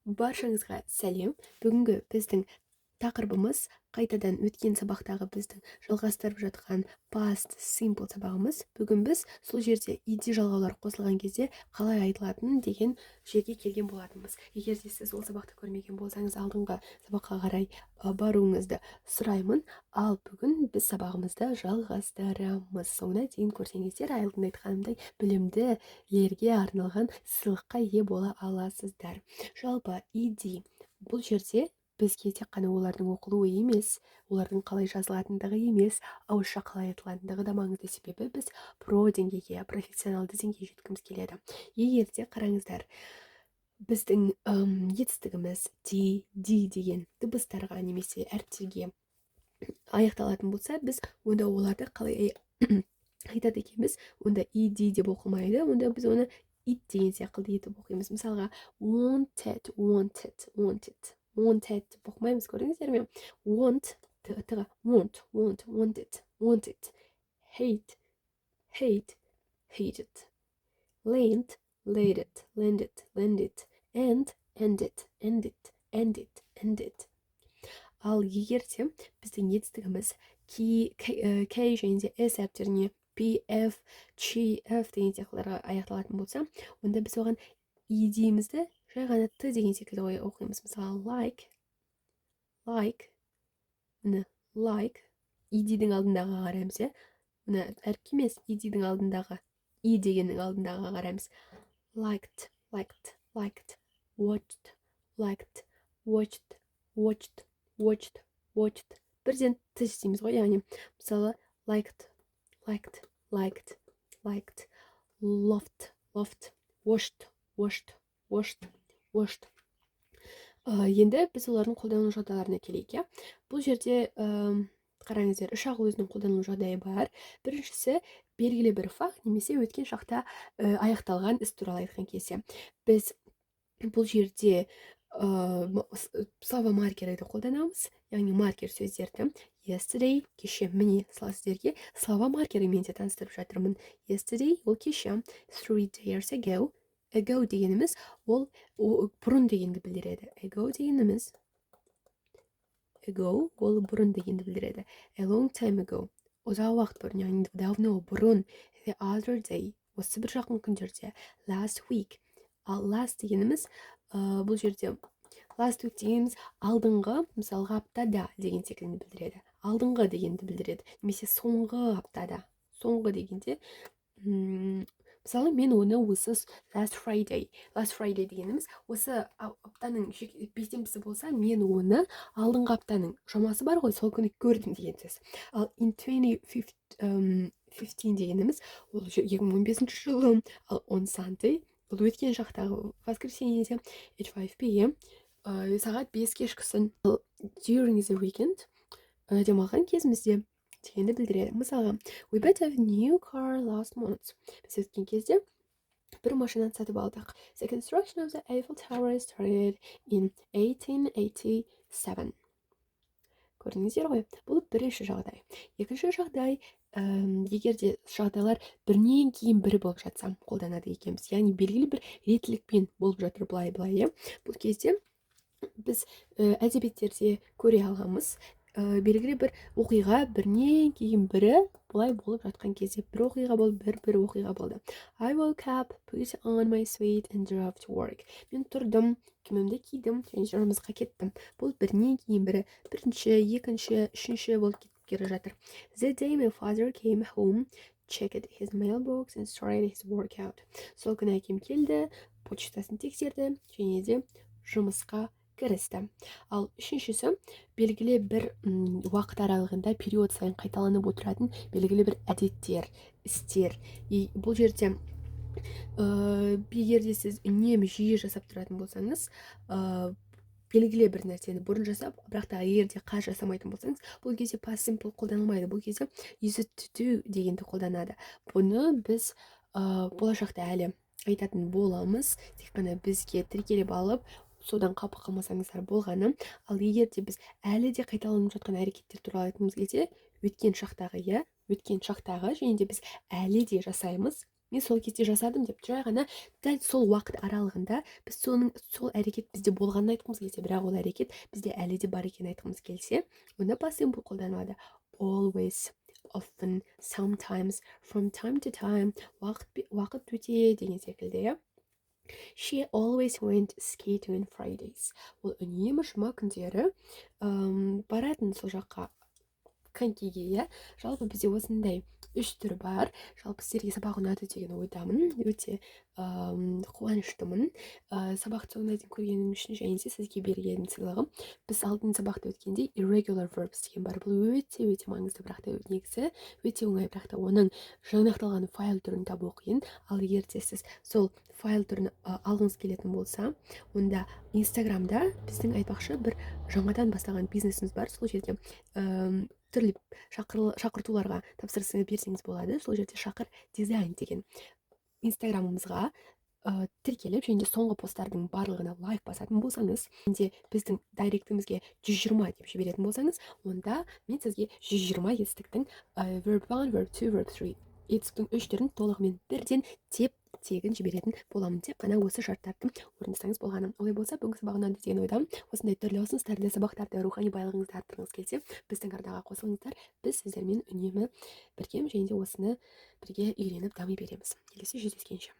Баршаңызға сәлем. Бүгінгі біздің тақырыбымыз қайтадан өткен сабақтағы біздің жалғастырып жатқан past simple сабағымыз. Бүгін біз сол жерде ed жалғаулар қосылған кезде қалай айтылатынын деген жерге келген болатынбыз. Егер де сіз ол сабақты көрмеген болсаңыз, алдыңғы сабаққа қарай баруыңызды сұраймын. Ал бүгін біз сабағымызды жалғастырамыз. Соңына дейін көрсеңіздер, алдында айтқанымдай білімділерге арналған сыйлыққа ие бола аласыздар. Жалпы ed бұл жерде бізге тек қана олардың оқылуы емес, олардың қалай жазылатындығы емес, ауызша қалай айтылатындығы да маңызды, себебі біз про деңгейге, профессионалды деңгейге жеткіміз келеді. Егер де қараңыздар, біздің етістігіміз ди деген дыбыстарға немесе әріптерге аяқталатын болса, біз онда оларды қалай айтады екенбіз, онда ed деп оқылмайды, онда біз оны it деген сияқты етіп оқимыз. Мысалға, wanted деп оқымаймыз, көрдіңіздер ме? Wanted, hate, hated, lended, ended. Ал егер де біздің етістігіміз кей және де s әріптеріне pf, gf деген сияқтыларға аяқталатын болса, онда біз оған едімізді жай ғана т деген секілді оқимыз. Мысалы, like, едінің алдындағы қараймыз, мына әріп емес, едінің алдындағы, и дегеннің алдындағы қараймыз. Liked, watched. Бірден т істейміз ғой, яғни мысалы liked, loved, washed. Енді біз олардың қолдану жағдайларына келейік. Бұл жерде қараңыздар, үш ақ өзінің қолдану жағдайы бар. Біріншісі, белгілі бір факт немесе өткен шақта аяқталған іс туралы айтқан кезде. Біз бұл жерде слова маркерді қолданамыз, яғни маркер сөздерді. Yesterday, кеше, міне, сіздерге слова маркерімен де таныстырып жатырмын. Yesterday, ол кеше. 3 days ago дегеніміз ол бұрын дегенді білдіреді. Ago ол бұрын дегенді білдіреді. A long time ago, ұзақ уақыт бұрын, яғни давно бұрын. The other day, осы бір жақын күндерде. Last week, ал last дегеніміз бұл жерде last week дегеніміз алдыңғы, мысалға аптада деген секілді білдіреді. Алдыңғы дегенді білдіреді. Немесе соңғы аптада. Соңғы дегенде мысалы, мен оны осы last Friday дегеніміз осы аптаның бейсенбісі болса, мен оны алдыңғы аптаның жұмасы бар ғой, сол күні көрдім деген сөз. Ал in 2015 дегеніміз ол 2015 жылы, ал on Sunday бұл өткен шақтағы воскресеньеде at 5 p.m. Сағат 5 кешкісін. During the weekend демалған кезімізде дегенді білдіреді. Мысалға, we bought a new car last month. Біз өткен кезде бір машинаны сатып алдық. The construction of the Eiffel Tower started in 1887. Көрдіңіздер ғой, бұл бірінші жағдай. Екінші жағдай, егер де жағдайлар бірінен кейін бірі болып жатса, қолданады екенбіз. Яғни белгілі бір ретілікпен болып жатыр былай. Бұл кезде біз әдебиеттерде көре алғанбыз, белгілі бір оқиға бірінен кейін бірі бұлай болып жатқан кезде, бір оқиға болды, бір оқиға болды. I woke up, put on my suit and drove to work. Мен тұрдым, киімімді кидім, және жұмысқа кеттім. Бұл бірінен кейін бірі, бірінші, екінші, үшінші болып кетіп келе жатыр. The day my father came home, checked his mailbox and started his workout. Сол күні әкем келді, почтасын тексерді, және де жұмысқа кірісті. Ал үшіншісі, белгілі бір уақыт аралығында период сайын қайталанып отыратын белгілі бір әдеттер, істер. Бұл жерде егер де сіз үнемі жиі жасап тұратын болсаңыз, белгілі бір нәрсені бұрын жасап, бірақ та егер де қазір жасамайтын болсаңыз, бұл кезде past simple қолданылмайды. Бұл кезде used to do дегенді қолданады. Бұны біз болашақта әлі айтатын боламыз, тек қана бізге тіркеліп алып, содан қапы қалмасаңыздар болғаны. Ал егер де біз әлі де қайталанып жатқан әрекеттер туралы айтқымыз келсе, өткен шақтағы және де біз әлі де жасаймыз мен сол кезде жасадым деп жай ғана дәл сол уақыт аралығында біз сол әрекет бізде болғанын айтқымыз келсе, бірақ ол әрекет бізде әлі де бар екенін айтқымыз келсе, онда past simple қолданылады. Always, often, sometimes, from time to time, уақыт өте деген секілді, иә. She always went skating on Fridays. Ол үнемі жұма күндері баратын сол жаққа, конькиге, иә. Жалпы бізде осындай үш түрі бар. Жалпы сіздерге сабақ ұнады деген ойдамын, өте қуаныштымын. Сабақты соңына дейін көргенім үшін және де сізге берген сыйлығым, біз алдын сабақта өткенде irregular verbs деген бар. Бұл өте маңызды, бірақ та негізі өте оңай, бірақ та оның жинақталған файл түрін табу қиын. Ал егер де сіз сол файл түрін алғыңыз келетін болса, онда инстаграмда біздің айтпақшы бір жаңадан бастаған бизнесіміз бар. Сол жерде түрлі шақыртуларға тапсырыс берсеңіз болады. Сол жерде шақыр дизайн деген инстаграмымызға тіркеліп, және де соңғы посттардың барлығына лайк басатын болсаңыз, және біздің директімізге 120 деп жіберетін болсаңыз, онда мен сізге 120 етістіктің verb 1, verb 2, verb 3 етістіктің 3 түрін толығымен бірден тегін жіберетін боламын. Тек қана осы шарттарды орындасаңыз болғаны. Олай болса, бүгінгі сабақ ұнады деген ойдамын. Осындай түрлі ұсыныстарды, сабақтарды, рухани байлығыңызды арттырғыңыз келсе, біздің арнаға қосылыңыздар. Біз сіздермен үнемі біргеміз, және де осыны бірге үйреніп дами береміз. Келесі жүздескенше.